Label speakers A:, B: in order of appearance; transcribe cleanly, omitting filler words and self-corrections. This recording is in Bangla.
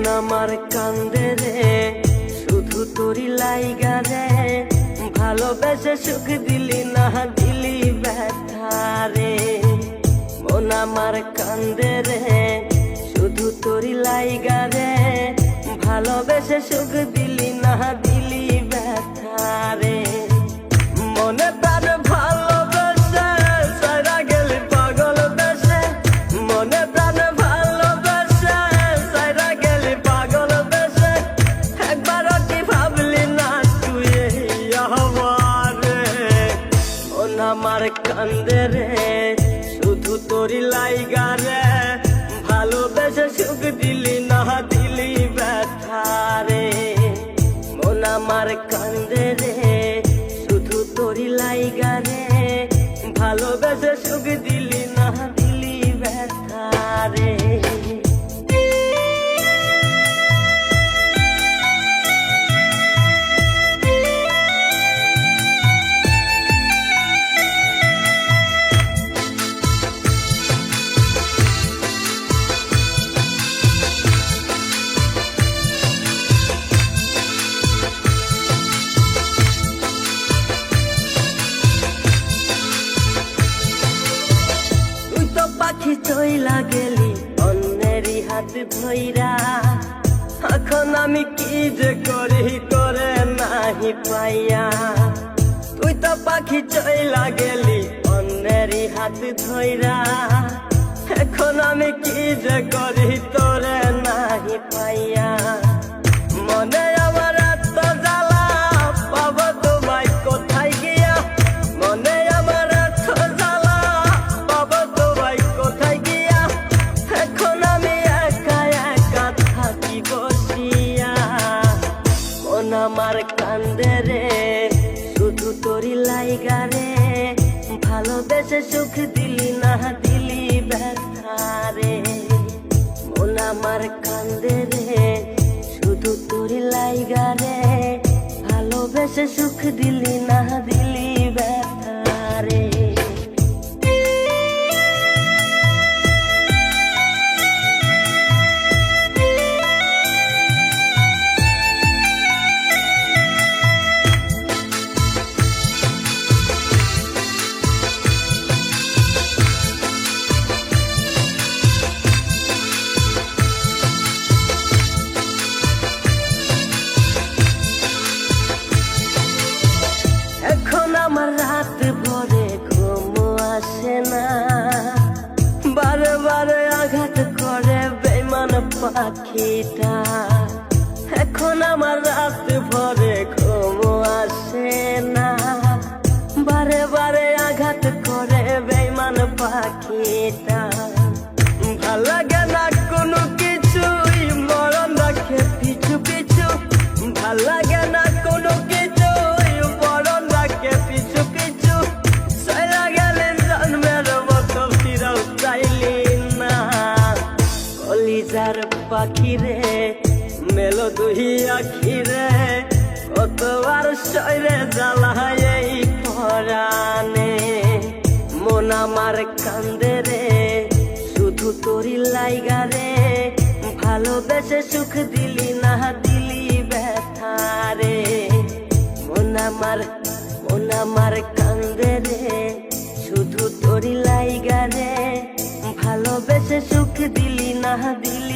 A: মন আমার কান্দে রে শুধু তোরি লাইগা রে, ভালোবেসে সুখ দিলি না দিলি ব্যথা রে। মন আমার কান্দে রে শুধু তোরি লাইগা রে, ভালোবেসে সুখ দিলি না দিলি ব্যথা রে। মনে প্রাণ ভালোবেসে সারা গেলি পাগল বেশে, মনে প্রাণ ভালোবেসে সারা গেলি পাগল বেশে, একবারও কি ভাবলি না তুই আমারে। মন আমার কান্দে রে শুধু তোরি লাইগা রে, ভালোবেসে সুখ দিলি না দিলি ব্যথা রে। মন আমার কান্দে রে শুধু তোরি লাইগা রে, ভালোবেসে সুখ দিলি না দিলি ব্যথা রে। পাখি চইলা গেলি অন্যেরই হাত ধইরা, এখন আমি কি যে করি তোরে নাহি পাইয়া। তুই তো পাখি চইলা গেলি অন্যেরই হাত ধইরা, এখন আমি কি যে করি তোরে নাহি পাইয়া। মনে আমার এত জ্বালা পাবো তোমায় কোথায় গিয়া, মনে আমার এত জ্বালা পাবো তোমায় কোথায় গিয়া, এখন আমি একা একা থাকি বসিয়া। মন আমার কান্দে রে শুধু তোরি লাইগা রে, ভালোবেসে সুখ দিলি না দিলি ব্যথা রে। মন আমার কান্দে রে শুধু তোরি লাইগা রে, ভালোবেসে সুখ দিলি না দিলি ব্যথা রে। এখন আমার রাত ভরে ঘুম আসে না, বারে বারে আঘাত করে বেঈমান পাখিটা। এখন আমার রাত ভরে ঘুম আসে না, বারে বারে আঘাত করে বেঈমান পাখিটা। ভাল লাগে না কোনো কিছুই মরণ রাখে পিছু পিছু, ভাল লাগে না কোনো কিছুই মরণ রাখে পিছু পিছু। চইলা গেলে জন্মের মতো ফিরেও চাইলি না, কলিজার পাখি রে মেলো দুই আখি রে, কতবার সইরে জ্বালায় এই পরাণে। মন আমার কান্দে রে শুধু তোরি লাইগা রে, ভালোবেসে সুখ দিলি না দিলি ব্যথা রে। মন আমার কান্দে রে শুধু তোরি লাইগা রে, ভালোবেসে সুখ দিলি না দিলি